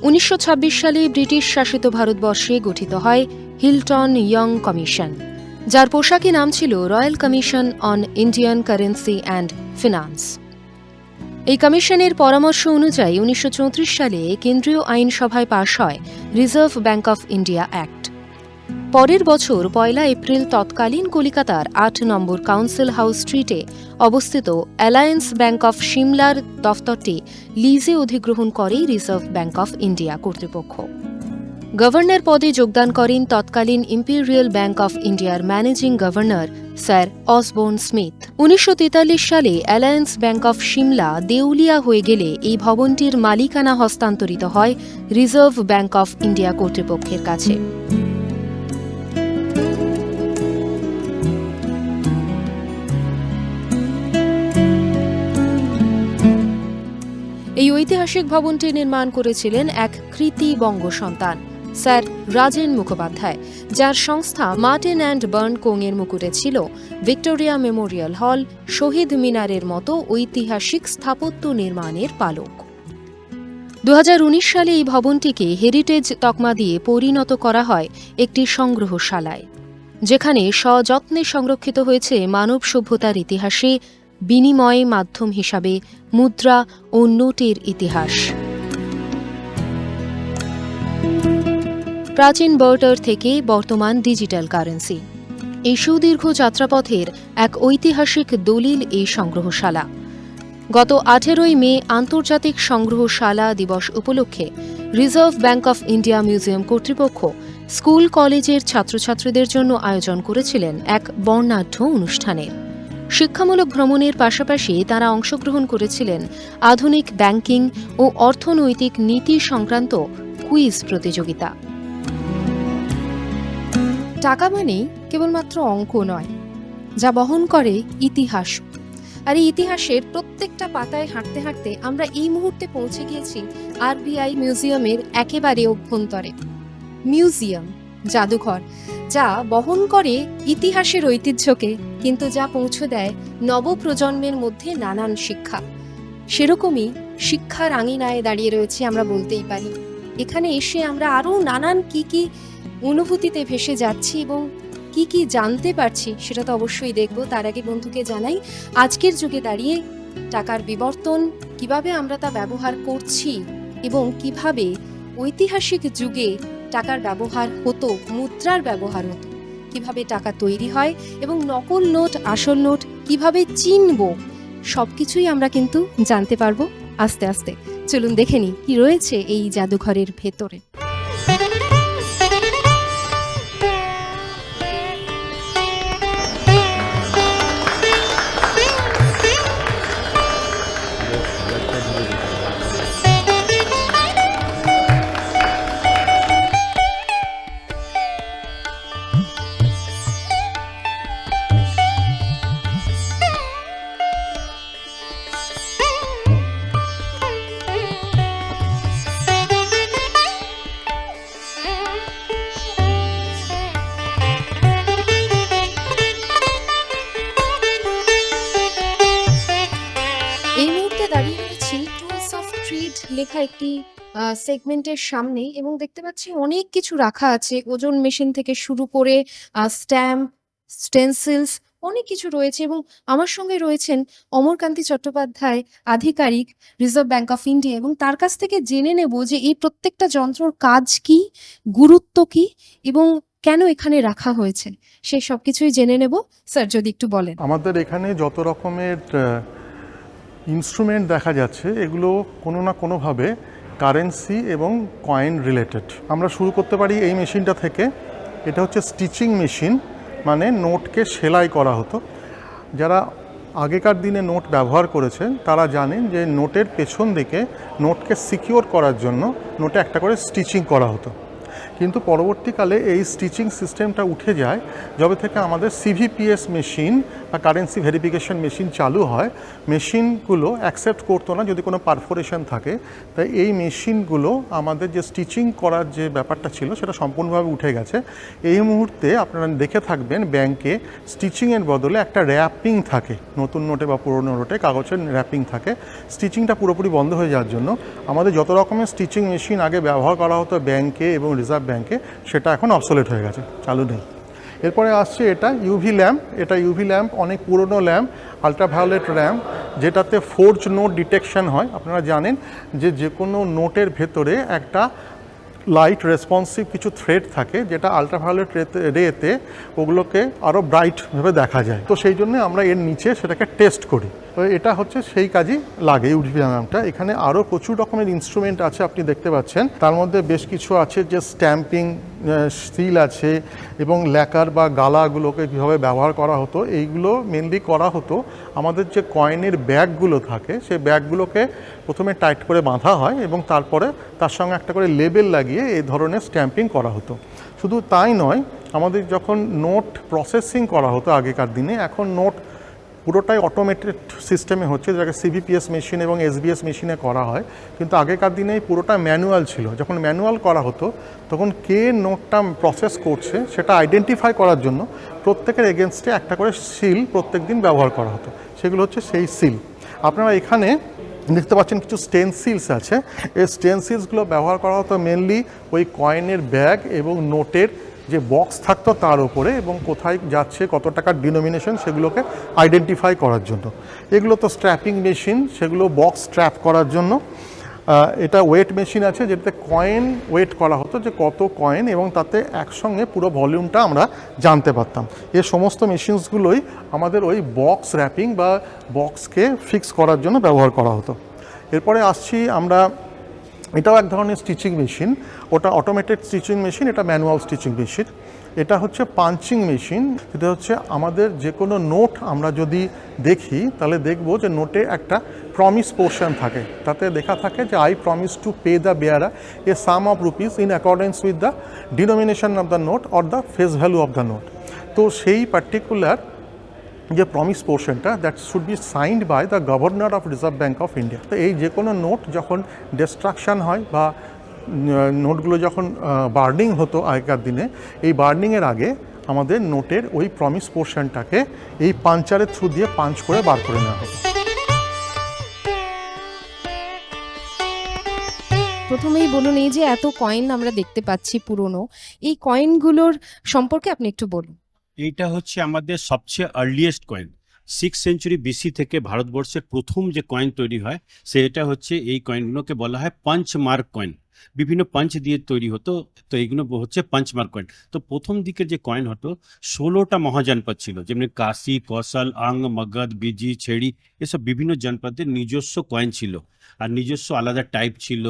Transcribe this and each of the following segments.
1926 সালে ব্রিটিশ শাসিত ভারতবর্ষে গঠিত হয় হিল্টন ইয়ং কমিশন, যার পোশাকি নাম ছিল royal commission on Indian currency and finance. এই কমিশনের পরামর্শ অনুযায়ী 1934 সালে কেন্দ্রীয় আইনসভায় পাশ হয় reserve bank of India act. পরের বছর 1 এপ্রিল তৎকালীন কলিকাতার 8 নম্বর কাউন্সিল হাউস স্ট্রিটে অবস্থিত অ্যালায়েন্স ব্যাংক অফ সিমলার দফতরটি লিজে অধিগ্রহণ করে রিজার্ভ ব্যাংক অফ ইন্ডিয়া কর্তৃপক্ষ। গভর্নর পদে যোগদান করেন তৎকালীন ইম্পেরিয়াল ব্যাংক অফ ইন্ডিয়ার managing governor sir Osborne Smith. 1943 সালে অ্যালায়েন্স ব্যাংক অফ সিমলা দেউলিয়া হয়ে গেলে এই ভবনটির মালিকানা হস্তান্তরিত হয় রিজার্ভ ব্যাংক অফ ইন্ডিয়া কর্তৃপক্ষের কাছে। এই ঐতিহাসিক ভবনটি নির্মাণ করেছিলেন এক কৃতি বঙ্গ সন্তান স্যার রাজেন মুখোপাধ্যায়, যার সংস্থা মার্টিন অ্যান্ড বার্ন কোংয়ের মুকুটে ছিল ভিক্টোরিয়া মেমোরিয়াল হল, শহীদ মিনারের মতো ঐতিহাসিক স্থাপত্য নির্মাণের পালক। 2019 সালে এই ভবনটিকে হেরিটেজ তকমা দিয়ে পরিণত করা হয় একটি সংগ্রহশালায়, যেখানে সযত্নে সংরক্ষিত হয়েছে মানব সভ্যতার ইতিহাসে বিনিময় মাধ্যম হিসাবে মুদ্রা ও নোটের ইতিহাস। প্রাচীন বার্টার থেকে বর্তমান ডিজিটাল কারেন্সি, এই সুদীর্ঘ যাত্রাপথের এক ঐতিহাসিক দলিল এই সংগ্রহশালা। গত 18 মে আন্তর্জাতিক সংগ্রহশালা দিবস উপলক্ষে reserve bank of India museum কর্তৃপক্ষ স্কুল কলেজের ছাত্রছাত্রীদের জন্য আয়োজন করেছিলেন এক বর্ণাঢ্য অনুষ্ঠানের। শিক্ষামূলক ভ্রমণের পাশাপাশি তারা অংশগ্রহণ করেছিলেন আধুনিক ব্যাংকিং ও অর্থনৈতিক নীতি সংক্রান্ত কুইজ প্রতিযোগিতা। টাকা মানেই কেবলমাত্র অঙ্ক নয়, যা বহন করে ইতিহাস। আর এই ইতিহাসের প্রত্যেকটা পাতায় হাঁটতে হাঁটতে আমরা এই মুহূর্তে পৌঁছে গিয়েছি আরবিআই মিউজিয়ামের একেবারে অভ্যন্তরে। মিউজিয়াম, জাদুঘর, যা বহন করে ইতিহাসের ঐতিহ্যকে, কিন্তু যা পৌঁছে দেয় নবপ্রজন্মের মধ্যে নানান শিক্ষা। সেরকমই শিক্ষার আঙিনায় দাঁড়িয়ে রয়েছে আমরা বলতেই পারি। এখানে এসে আমরা আরও নানান কি অনুভূতিতে ভেসে যাচ্ছি এবং কি জানতে পারছি সেটা তো অবশ্যই দেখব। তার আগে বন্ধুকে জানাই, আজকের যুগে দাঁড়িয়ে টাকার বিবর্তন, কিভাবে আমরা তা ব্যবহার করছি এবং কিভাবে ঐতিহাসিক যুগে টাকার ব্যবহার হতো, মুদ্রার ব্যবহার হতো, কিভাবে টাকা তৈরি হয় এবং নকল নোট আসল নোট কিভাবে চিনব, সবকিছুই আমরা কিন্তু জানতে পারবো আস্তে আস্তে। চলুন দেখে নিই কি রয়েছে এই জাদুঘরের ভেতরে। লেখা একটি সেগমেন্টের সামনে এবং দেখতে পাচ্ছি অনেক কিছু রাখা আছে, ওজন মেশিন থেকে শুরু করে স্ট্যাম্প, স্টেনসিলস, অনেক কিছু রয়েছে। এবং আমার সঙ্গে রয়েছেন অমরকান্তি চট্টোপাধ্যায়, আধিকারিক রিজার্ভ ব্যাংক অফ ইন্ডিয়া, এবং তার কাছ থেকে জেনে নেব যে এই প্রত্যেকটা যন্ত্রর কাজ কি, গুরুত্ব কি এবং কেন এখানে রাখা হয়েছে, সেই সব কিছুই জেনে নেব। স্যার, যদি একটু বলেন। আমাদের এখানে যত রকমের ইনস্ট্রুমেন্ট দেখা যাচ্ছে, এগুলো কোনো না কোনোভাবে কারেন্সি এবং কয়েন রিলেটেড। আমরা শুরু করতে পারি এই মেশিনটা থেকে। এটা হচ্ছে স্টিচিং মেশিন, মানে নোটকে সেলাই করা হতো। যারা আগেকার দিনে নোট ব্যবহার করেছেন তারা জানেন যে নোটের পেছন দিকে নোটকে সিকিওর করার জন্য নোটে একটা করে স্টিচিং করা হতো। কিন্তু পরবর্তীকালে এই স্টিচিং সিস্টেমটা উঠে যায় যবে থেকে আমাদের সিভিপিএস মেশিন বা কারেন্সি ভেরিফিকেশন মেশিন চালু হয়, মেশিনগুলো অ্যাকসেপ্ট করতো না যদি কোনো পারফোরেশন থাকে। তাই এই মেশিনগুলো আমাদের যে স্টিচিং করার যে ব্যাপারটা ছিল সেটা সম্পূর্ণভাবে উঠে গেছে। এই মুহূর্তে আপনারা দেখে থাকবেন ব্যাংকে স্টিচিংয়ের বদলে একটা র্যাপিং থাকে, নতুন নোটে বা পুরনো নোটে কাগজের র্যাপিং থাকে। স্টিচিংটা পুরোপুরি বন্ধ হয়ে যাওয়ার জন্য আমাদের যত রকমের স্টিচিং মেশিন আগে ব্যবহার করা হতো ব্যাংকে এবং রিজার্ভ ব্যাংকে, সেটা এখন অবসোলেট হয়ে গেছে, চালু নেই। এরপরে আসছে এটা ইউভি ল্যাম্প। এটা ইউভি ল্যাম্প অনেক পুরনো ল্যাম্প, আলট্রাভায়োলেট ল্যাম্প, যেটাতে ফোর্জ নোট ডিটেকশন হয়। আপনারা জানেন যে কোনো নোটের ভেতরে একটা লাইট রেসপন্সিভ কিছু থ্রেড থাকে, যেটা আলট্রাভায়োলেট রেতে ওগুলোকে আরও ব্রাইটভাবে দেখা যায়। তো সেই জন্য আমরা এর নিচে সেটাকে টেস্ট করি। তো এটা হচ্ছে সেই কাজই লাগে ইউভি ল্যাম্পটা। এখানে আরও প্রচুর রকমের ইনস্ট্রুমেন্ট আছে, আপনি দেখতে পাচ্ছেন। তার মধ্যে বেশ কিছু আছে যে স্ট্যাম্পিং সিল আছে, এবং ল্যাকার বা গালাগুলোকে কীভাবে ব্যবহার করা হতো এইগুলো মেনলি করা হতো। আমাদের যে কয়েনের ব্যাগগুলো থাকে সেই ব্যাগগুলোকে প্রথমে টাইট করে বাঁধা হয় এবং তারপরে তার সঙ্গে একটা করে লেবেল লাগিয়ে এই ধরনের স্ট্যাম্পিং করা হতো। শুধু তাই নয়, আমাদের যখন নোট প্রসেসিং করা হতো আগেকার দিনে, এখন নোট পুরোটাই অটোমেটেড সিস্টেমে হচ্ছে, যেটাকে সিভিপিএস মেশিন এবং এসবিএস মেশিনে করা হয়। কিন্তু আগেকার দিনে পুরোটা ম্যানুয়াল ছিল। যখন ম্যানুয়াল করা হতো তখন কে নোটটা প্রসেস করছে সেটা আইডেন্টিফাই করার জন্য প্রত্যেকের এগেনস্টে একটা করে সিল প্রত্যেক দিন ব্যবহার করা হতো। সেগুলো হচ্ছে সেই সিল। আপনারা এখানে দেখতে পাচ্ছেন কিছু স্টেনসিলস আছে। এই স্টেনসিলসগুলো ব্যবহার করা হতো মেনলি ওই কয়েনের ব্যাগ এবং নোটের যে বক্স থাকতো তার উপরে, এবং কোথায় যাচ্ছে কত টাকার ডিনোমিনেশন সেগুলোকে আইডেন্টিফাই করার জন্য। এগুলো তো স্ট্র্যাপিং মেশিন, সেগুলো বক্স স্ট্র্যাপ করার জন্য। এটা ওয়েট মেশিন আছে, যেটাতে কয়েন ওয়েট করা হতো যে কত কয়েন, এবং তাতে একসঙ্গে পুরো ভলিউমটা আমরা জানতে পারতাম। এই সমস্ত মেশিনসগুলোই আমাদের ওই বক্স র্যাপিং বা বক্সকে ফিক্স করার জন্য ব্যবহার করা হতো। এরপরে আসছি আমরা, এটাও এক ধরনের স্টিচিং মেশিন। ওটা অটোমেটেড স্টিচিং মেশিন, এটা ম্যানুয়াল স্টিচিং মেশিন। এটা হচ্ছে পাঞ্চিং মেশিন। সেটা হচ্ছে আমাদের যে কোনো নোট আমরা যদি দেখি তাহলে দেখব যে নোটে একটা প্রমিস পোর্শন থাকে, তাতে লেখা থাকে যে I promise to pay the bearer a sum of rupees in accordance with the denomination of the note or the face value of the note. তো সেই পার্টিকুলার যে প্রমিস পোর্শনটা that should be signed by the governor of Reserve Bank of India. তো এই যে কোনো note যখন distraction হয় বা নোটগুলো যখন বার্নিং হতো আগেকার দিনে, এই বার্নিংয়ের আগে আমাদের নোটের ওই প্রমিস পোর্শনটাকে এই পাঞ্চারের থ্রু দিয়ে পাঞ্চ করে বার করে নেওয়া হতো। প্রথমেই বলুন, এই যে এত কয়েন আমরা দেখতে পাচ্ছি পুরনো, এই কয়েনগুলোর সম্পর্কে আপনি একটু বলুন। এইটা হচ্ছে আমাদের সবচেয়ে earliest coin. 6th century BC থেকে ভারতবর্ষের প্রথম যে কয়েন তৈরি হয় সেটা হচ্ছে এই কয়েনগুলোকে বলা হয় পাঞ্চ মার্ক কয়েন। বিভিন্ন পাঞ্চ দিয়ে তৈরি হতো, তো এইগুলো হচ্ছে পাঞ্চ মার্ক কয়েন। তো প্রথম দিকের যে কয়েন হতো 16টা মহাজনপদ ছিল, যেমনি কাশী, কৌশল, আঙ্গ, মগধ, বিজি, ছেড়ি, এসব বিভিন্ন জনপদের নিজস্ব কয়েন ছিল। আর নিজস্ব আলাদা টাইপ ছিল,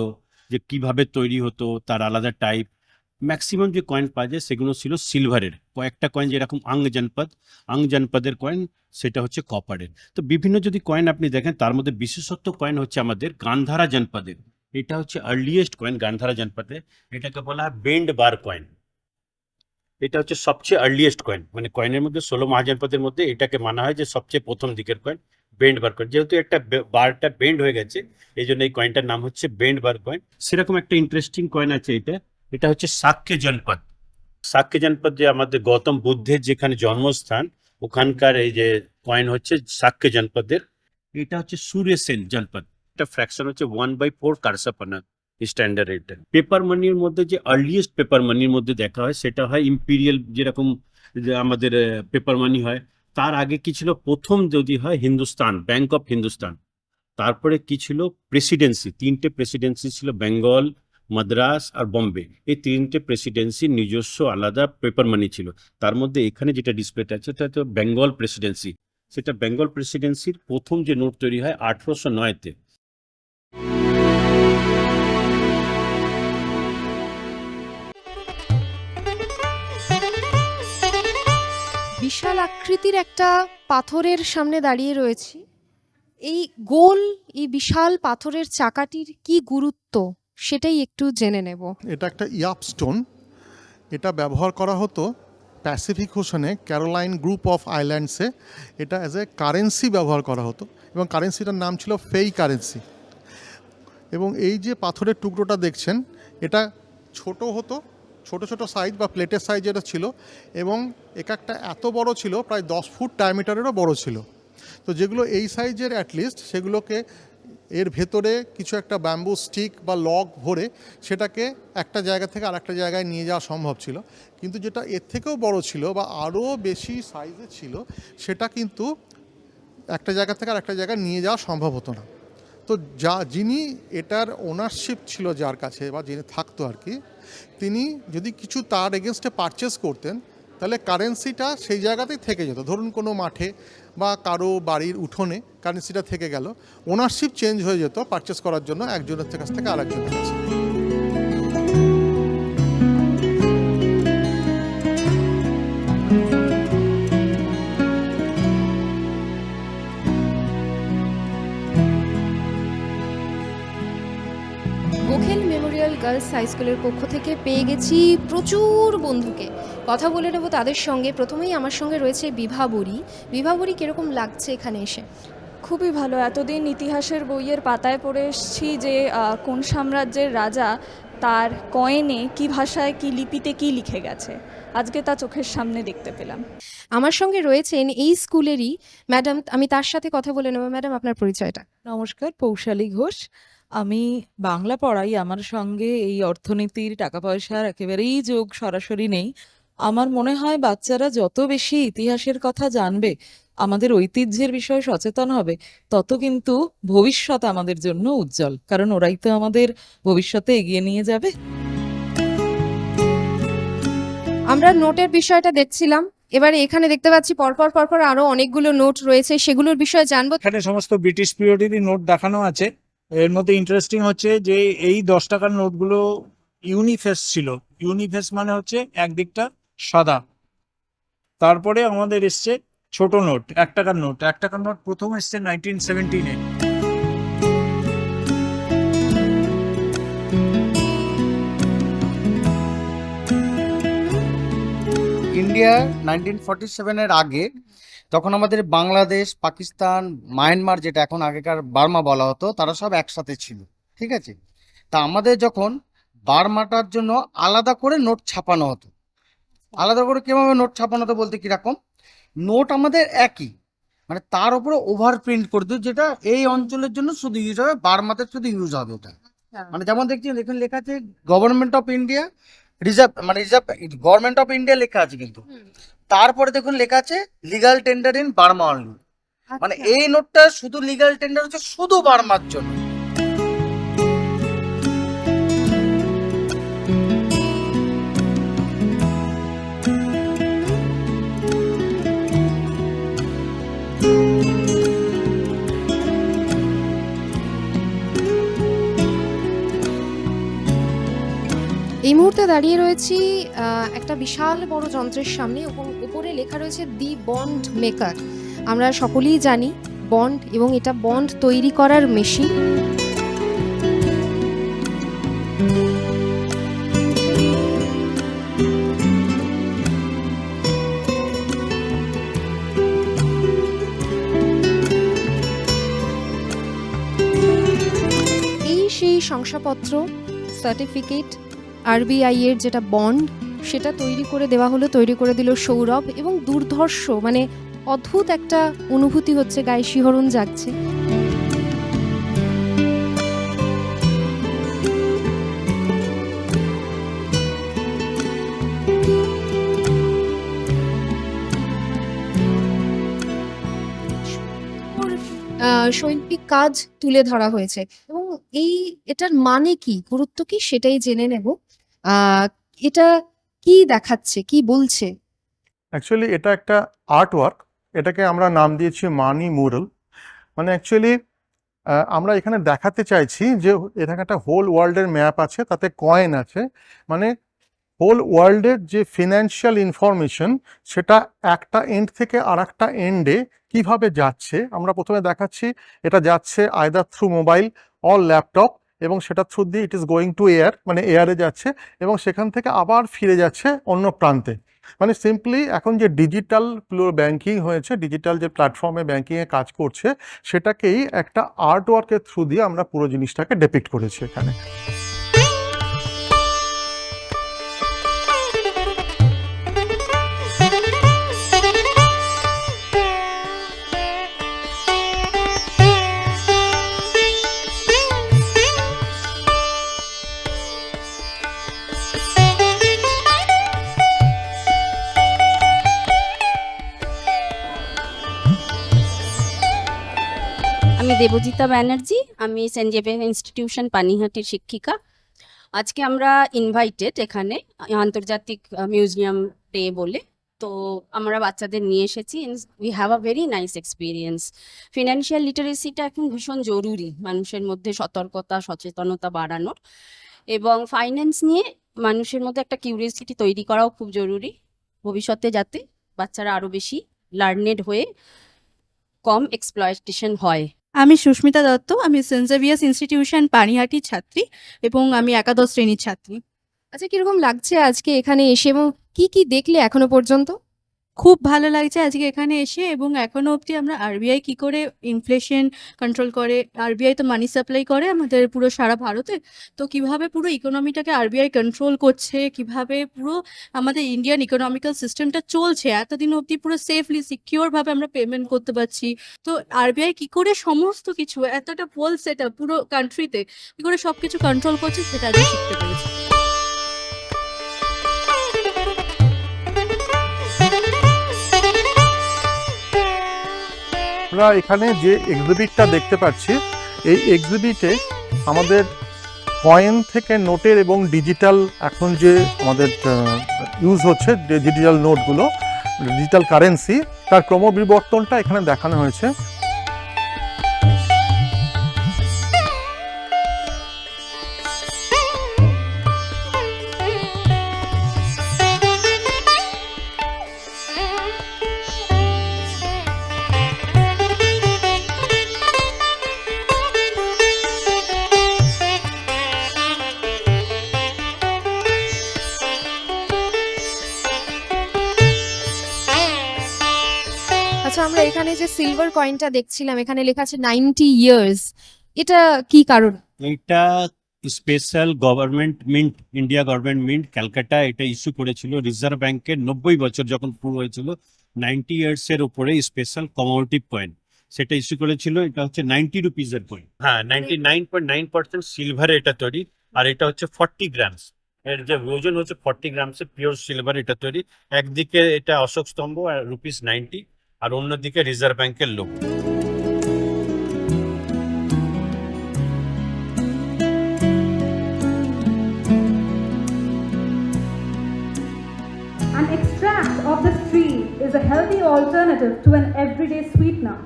যে কিভাবে তৈরি হতো তার আলাদা টাইপ। ম্যাক্সিমাম যে কয়েন পাওয়া যায় সেগুলো ছিল সিলভারের। কয়েকটা কয়েন যেরকম আং জনপদের কয়েন, সেটা হচ্ছে কপারের। তো বিভিন্ন যদি কয়েন আপনি দেখেন, তার মধ্যে বিশেষত্ব কয়েন হচ্ছে আমাদের গান্ধারা জনপদের। এটা হচ্ছে আর্লিয়েস্ট কয়েন গান্ধারা জনপদে। এটাকে বলা হয় বেন্ড বার কয়েন। এটা হচ্ছে সবচেয়ে আর্লিয়েস্ট কয়েন, মানে কয়েনের মধ্যে 16 মহাজনপদের মধ্যে এটাকে মানা হয় যে সবচেয়ে প্রথম দিকের কয়েন বেন্ড বার কয়েন। যেহেতু একটা বারটা বেন্ড হয়ে গেছে এই জন্য এই কয়েনটার নাম হচ্ছে বেন্ড বার কয়েন। সেরকম একটা ইন্টারেস্টিং কয়েন আছে এটা হচ্ছে সাক্য জনপদ। সাক্য জনপদ যে আমাদের গৌতম বুদ্ধের যেখানে জন্মস্থান, ওখানকার এই যে কয়েন হচ্ছে সাক্য জনপদের। এটা হচ্ছে সূর্যসেন জনপদ। এটা ফ্র্যাকশন হচ্ছে 1/4 কারসাপানা স্ট্যান্ডার্ড রেট। পেপার মানির মধ্যে যে আর্লিয়েস্ট পেপার মানির মধ্যে দেখা হয় সেটা হয় ইম্পিরিয়াল, যেরকম যে আমাদের পেপার মানি হয়। তার আগে কি ছিল, প্রথম যদি হয় হিন্দুস্তান, ব্যাংক অফ হিন্দুস্তান। তারপরে কি ছিল, প্রেসিডেন্সি, 3টে প্রেসিডেন্সি ছিল, বেঙ্গল, মাদ্রাস আর বম্বে। এই 3টে প্রেসিডেন্সির নিজস্ব আলাদা পেপার মানি ছিল। তার মধ্যে এখানে যেটা ডিসপ্লেটা আছে সেটা তো বেঙ্গল প্রেসিডেন্সি। সেটা বেঙ্গল প্রেসিডেন্সির প্রথম যে নোট তৈরি হয় 1809-তে। বিশাল আকৃতির একটা পাথরের সামনে দাঁড়িয়ে রয়েছি। এই গোল, এই বিশাল পাথরের চাকাটির কি গুরুত্ব সেটাই একটু জেনে নেব। এটা একটা ইয়াপ স্টোন। এটা ব্যবহার করা হতো প্যাসিফিক ওশনে ক্যারোলাইন গ্রুপ অফ আইল্যান্ডসে এটা অ্যাজ এ কারেন্সি ব্যবহার করা হতো এবং কারেন্সিটার নাম ছিল ফেই কারেন্সি। এবং এই যে পাথরের টুকরোটা দেখছেন এটা ছোট হতো, ছোট ছোট সাইজ বা প্লেটের সাইজ এটা ছিল, এবং এক একটা এত বড় ছিল প্রায় 10 ফুট ডায়ামিটারেরও বড় ছিল। তো যেগুলো এই সাইজের অ্যাটলিস্ট সেগুলোকে এর ভেতরে কিছু একটা ব্যাম্বু স্টিক বা লগ ভরে সেটাকে একটা জায়গা থেকে আরেকটা জায়গায় নিয়ে যাওয়া সম্ভব ছিল। কিন্তু যেটা এর থেকেও বড় ছিল বা আরও বেশি সাইজে ছিল সেটা কিন্তু একটা জায়গা থেকে আরেকটা জায়গায় নিয়ে যাওয়া সম্ভব হতো না। তো যিনি এটার ওনারশিপ ছিল যার কাছে বা যিনি থাকতো আর কি, তিনি যদি কিছু তার এগেনস্টে পারচেস করতেন তাহলে কারেন্সিটা সেই জায়গাতেই থেকে যেত। ধরুন কোনো মাঠে বা কারো বাড়ির উঠোনে কারেন্সিটা থেকে গেল, ওনারশিপ চেঞ্জ হয়ে যেত পারচেস করার জন্য একজনের কাছ থেকে আরেকজনের কাছে। গোখেল মেমোরিয়াল গার্লস হাই স্কুলের পক্ষ থেকে পেয়ে গেছি প্রচুর বন্ধুকে। কথা বলে নেব তাদের সঙ্গে। প্রথমেই আমার সঙ্গে রয়েছে বিভাবরী। বিভাবরী, কিরকম লাগছে এখানে এসে? খুবই ভালো। এতদিন ইতিহাসের বইয়ের পাতায় পড়ে এসেছি যে কোন সাম্রাজ্যের রাজা তার কয়েনে কি ভাষায় কি লিপিতে কি লিখে গেছে, আজকে তা চোখের সামনে দেখতে পেলাম। আমার সঙ্গে রয়েছেন এই স্কুলেরই ম্যাডাম, আমি তার সাথে কথা বলে নেব। ম্যাডাম, আপনার পরিচয়টা? নমস্কার, পৌশালী ঘোষ। আমি বাংলা পড়াই। আমার সঙ্গে এই অর্থনীতির, টাকা পয়সার একেবারেই যোগ সরাসরি নেই। আমার মনে হয় বাচ্চারা যত বেশি ইতিহাসের কথা জানবে, আমাদের ঐতিহ্যের বিষয়ে সচেতন হবে, তত কিন্তু ভবিষ্যৎ আমাদের জন্য উজ্জ্বল, কারণ ওরাই তো আমাদের ভবিষ্যতে এগিয়ে নিয়ে যাবে। আমরা নোটের বিষয়টা দেখছিলাম, এবারে এখানে দেখতে পাচ্ছি পরপর পরপর আরো অনেকগুলো নোট রয়েছে, সেগুলোর বিষয়ে জানবো। এখানে সমস্ত ব্রিটিশ পিরিয়ডেরই নোট দেখানো আছে। এর মধ্যে ইন্টারেস্টিং হচ্ছে যে এই 10 টাকার নোটগুলো ইউনিফেস ছিল। ইউনিফেস মানে হচ্ছে একদিকটা সাদা। তারপরে আমাদের এসছে ছোট নোট, 1 টাকার নোট। 1 টাকার নোট প্রথম এসছে 1917-এ। ইন্ডিয়া 1947-এর আগে, তখন আমাদের বাংলাদেশ, পাকিস্তান, মায়ানমার, যেটা এখন আগেকার বার্মা বলা হতো, তারা সব একসাথে ছিল, ঠিক আছে? তা আমাদের যখন বার্মাটার জন্য আলাদা করে নোট ছাপানো হতো। আলাদা করে কিভাবে নোট ছাপানো হতো বলতে কিরকম, নোট আমাদের একই, মানে তার উপরে ওভার প্রিন্ট করে দিত, যেটা এই অঞ্চলের জন্য শুধু ইউজ হবে, বার্মাতে শুধু ইউজ হবে ওটা। মানে যেমন দেখছি এখানে লেখা আছে গভর্নমেন্ট অফ ইন্ডিয়া রিজার্ভ, মানে রিজার্ভ গভর্নমেন্ট অফ ইন্ডিয়া লেখা আছে, কিন্তু তারপরে দেখুন লেখা আছে legal tender in Burma only. মানে এই নোটটা শুধু লিগাল টেন্ডার হচ্ছে শুধু বার্মার জন্য। এই মুহূর্তে দাঁড়িয়ে রয়েছি একটা বিশাল বড় যন্ত্রের সামনে, এবং উপরে লেখা রয়েছে দি বন্ড মেকার। আমরা সকলেই জানি বন্ড, এবং এটা বন্ড তৈরি করার মেশিন। এই সেই শংসাপত্র, সার্টিফিকেট, আরবিআই এর যেটা বন্ড, সেটা তৈরি করে দেওয়া হলো, তৈরি করে দিল সৌরভ। এবং দুর্ধর্ষ, মানে অদ্ভুত একটা অনুভূতি হচ্ছে, গায়ে শিহরণ জাগছে। শৈল্পিক কাজ তুলে ধরা হয়েছে, এবং এটার মানে কি, গুরুত্ব কি, সেটাই জেনে নেব। এটা কি দেখাচ্ছে, কি বলছে? অ্যাকচুয়ালি এটা একটা আর্ট ওয়ার্ক, এটাকে আমরা নাম দিয়েছি মানি মুরাল। মানে অ্যাকচুয়ালি আমরা এখানে দেখাতে চাইছি যে এখানে একটা হোল ওয়ার্ল্ডের ম্যাপ আছে, তাতে কয়েন আছে, মানে হোল ওয়ার্ল্ডের যে ফিনান্সিয়াল ইনফরমেশন সেটা একটা এন্ড থেকে আর একটা এন্ডে কীভাবে যাচ্ছে আমরা প্রথমে দেখাচ্ছি। এটা যাচ্ছে either through mobile or laptop, এবং সেটা থ্রু দিয়ে it is going to air, মানে এয়ারে যাচ্ছে, এবং সেখান থেকে আবার ফিরে যাচ্ছে অন্য প্রান্তে। মানে সিম্পলি এখন যে ডিজিটাল ব্যাংকিং হয়েছে, ডিজিটাল যে প্ল্যাটফর্মে ব্যাংকিংয়ে কাজ করছে, সেটাকেই একটা আর্ট ওয়ার্কের থ্রু দিয়ে আমরা পুরো জিনিসটাকে ডেপিক্ট করেছি এখানে। আমি দেবজিতা ব্যানার্জি, আমি সেন্ট জেভিয়ার ইনস্টিটিউশন পানিহাটির শিক্ষিকা। আজকে আমরা ইনভাইটেড এখানে আন্তর্জাতিক মিউজিয়াম ডে বলে, তো আমরা বাচ্চাদের নিয়ে এসেছি। We have a very nice experience. Financial লিটারেসিটা এখন ভীষণ জরুরি মানুষের মধ্যে সতর্কতা সচেতনতা বাড়ানোর, এবং ফাইন্যান্স নিয়ে মানুষের মধ্যে একটা কিউরিয়াসিটি তৈরি করাও খুব জরুরি, ভবিষ্যতে যাতে বাচ্চারা আরও বেশি লার্নেড হয়ে কম এক্সপ্লয়টেশন হয়। আমি সুস্মিতা দত্ত, আমি সেন্ট জেভিয়ার্স ইনস্টিটিউশন পানিহাটির ছাত্রী এবং আমি একাদশ শ্রেণীর ছাত্রী। আচ্ছা, কিরকম লাগছে আজকে এখানে এসে এবং কি কি দেখলে এখনো পর্যন্ত? খুব ভালো লাগছে আজকে এখানে এসে, এবং এখনো অবধি আমরা আরবিআই কি করে ইনফ্লেশন কন্ট্রোল করে, আরবিআই তো মানি সাপ্লাই করে আমাদের পুরো সারা ভারতে, তো কিভাবে পুরো ইকোনমিটাকে আরবিআই কন্ট্রোল করছে, কিভাবে পুরো আমাদের ইন্ডিয়ান ইকোনমিক্যাল সিস্টেমটা চলছে এতদিন অবধি পুরো সেফলি সিকিওর ভাবে আমরা পেমেন্ট করতে পারছি। তো আরবিআই কি করে সমস্ত কিছু এতটা পোল সেট আপ পুরো কান্ট্রিতে কি করে সবকিছু কন্ট্রোল করছে সেটা আজকে শিখতে পেরেছি। আমরা এখানে যে এক্সিবিটটা দেখতে পাচ্ছি, এই এক্সিবিটে আমাদের কয়েন থেকে নোটের এবং ডিজিটাল এখন যে আমাদের ইউজ হচ্ছে ডিজিটাল নোটগুলো, ডিজিটাল কারেন্সি, তার ক্রমবিবর্তনটা এখানে দেখানো হয়েছে। আচ্ছা, আমরা এখানে যে সিলভার কয়েনটা দেখছিলাম, এখানে লেখা আছে 90 ইয়ার্স, এটা কি কারণ? এটা special government mint, India government mint Calcutta এটা ইস্যু করেছিল রিজার্ভ ব্যাংকের 90 বছর যখন পুরো হয়েছিল, 90 ইয়ার্স এর উপরে স্পেশাল কমোডিটিভ কয়েন সেটা ইস্যু করেছিল। এটা হচ্ছে 90 রুপিজের কয়েন, হ্যাঁ 99.9% সিলভার এটা তৈরি, আর এটা হচ্ছে 40 গ্রামস, এর যে ওজন হচ্ছে 40 গ্রামস পিওর সিলভার এটা তৈরি। একদিকে এটা অশোক স্তম্ভ আর ₹90, আর অন্যদিকে রিজার্ভ ব্যাংকের লোক। An extract of this tree is a healthy alternative to an everyday sweetener.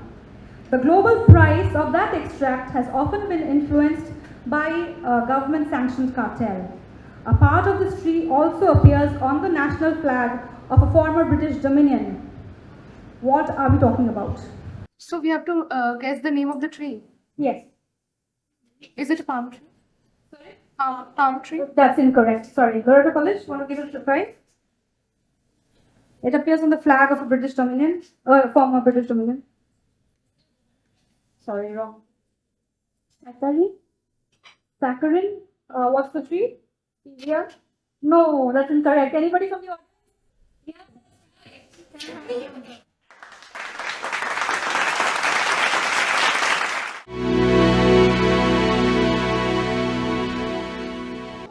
The global price of that extract has often been influenced by a government-sanctioned cartel. A part of this tree also appears on the national flag of a former British dominion. What are we talking about? So we have to guess the name of the tree. Yes, Is it a palm tree? Sorry? Palm tree? that's incorrect. Sorry, Garuda College, want to give it a try? It appears on the flag of a British dominion, former British dominion. Sorry, wrong. Saccharin? Saccharin? What's the tree? Stevia? No, that's incorrect. Anybody from the audience? Yeah.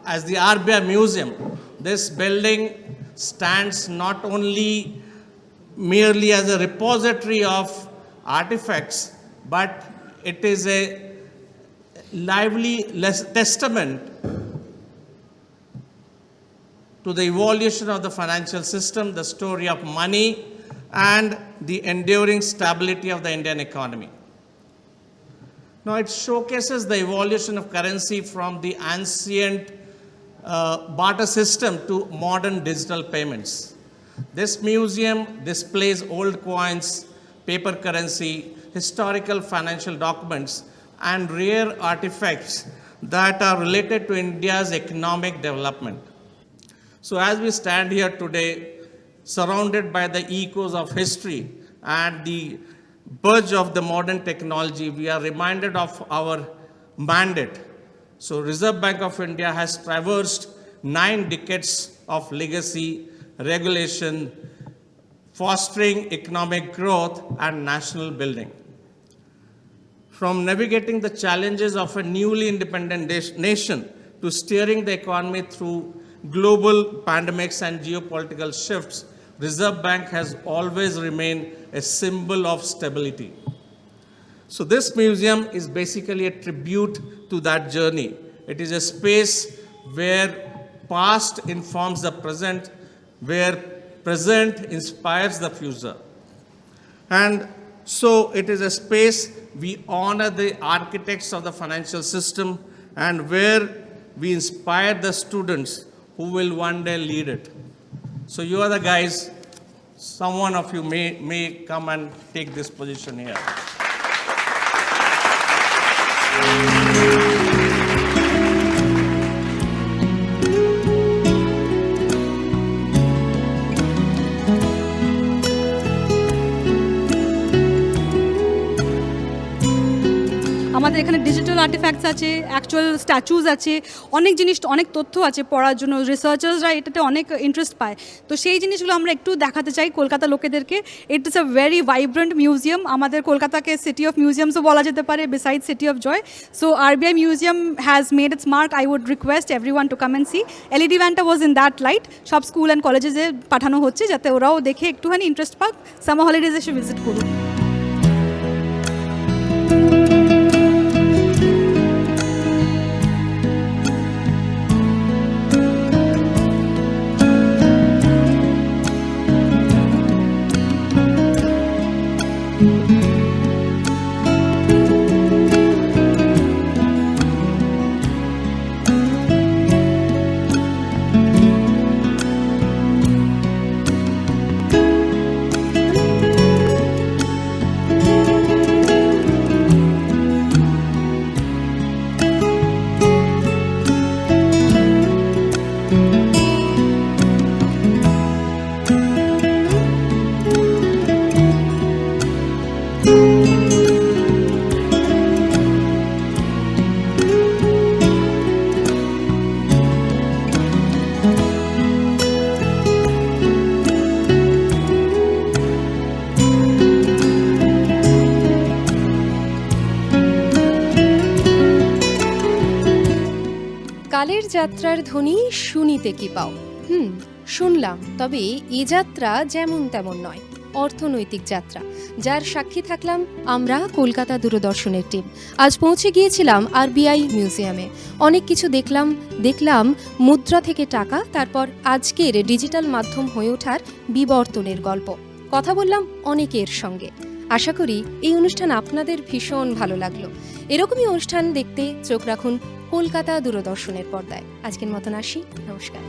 As the RBI Museum, this building stands not only merely as a repository of artifacts, but it is a lively testament to the evolution of the financial system, the story of money, and the enduring stability of the Indian economy. Now, it showcases the evolution of currency from the ancient barter system to modern digital payments. This museum displays old coins, paper currency, historical financial documents, and rare artifacts that are related to India's economic development. So as we stand here today, surrounded by the echoes of history and the burge of the modern technology, we are reminded of our mandate. So Reserve Bank of India has traversed 9 decades of legacy, regulation, fostering economic growth and national building. From navigating the challenges of a newly independent nation to steering the economy through global pandemics and geopolitical shifts, Reserve Bank has always remained a symbol of stability. So this museum is basically a tribute to that journey. It is a space where past informs the present, where present inspires the future. And so it is a space we honor the architects of the financial system and where we inspire the students who will one day lead it. So you are the guys, someone of you may come and take this position here. আমাদের এখানে digital artefacts আছে, actual স্ট্যাচুজ আছে, অনেক জিনিস, অনেক তথ্য আছে পড়ার জন্য। রিসার্চার্সরা এটাতে অনেক ইন্টারেস্ট পায়, তো সেই জিনিসগুলো আমরা একটু দেখাতে চাই কলকাতা লোকেদেরকে। It is a very vibrant museum. আমাদের কলকাতাকে সিটি অফ মিউজিয়ামসও বলা যেতে পারে, beside city of joy. So RBI museum has made its mark. I would request everyone to come and see. LED ভ্যানটা ওয়াজ ইন দ্যাট লাইট। সব school and কলেজে পাঠানো হচ্ছে যাতে ওরাও দেখে একটুখানি ইন্টারেস্ট পাক, সামার হলিডেজ এসে ভিজিট করুন। কালের যাত্রার ধ্বনি শুনিতে কি পাও। শুনলাম, তবে এ যাত্রা যেমন তেমন নয়, অর্থনৈতিক যাত্রা, যার সাক্ষী থাকলাম আমরা কলকাতা দূরদর্শনের টিম। আজ পৌঁছে গিয়েছিলাম আরবিআই মিউজিয়ামে। অনেক কিছু দেখলাম মুদ্রা থেকে টাকা, তারপর আজকের ডিজিটাল মাধ্যম হয়ে ওঠার বিবর্তনের গল্প। কথা বললাম অনেকের সঙ্গে। আশা করি এই অনুষ্ঠান আপনাদের ভীষণ ভালো লাগলো। এরকমই অনুষ্ঠান দেখতে চোখ রাখুন কলকাতা দূরদর্শনের পর্দায়। আজকের মতন আসি, নমস্কার।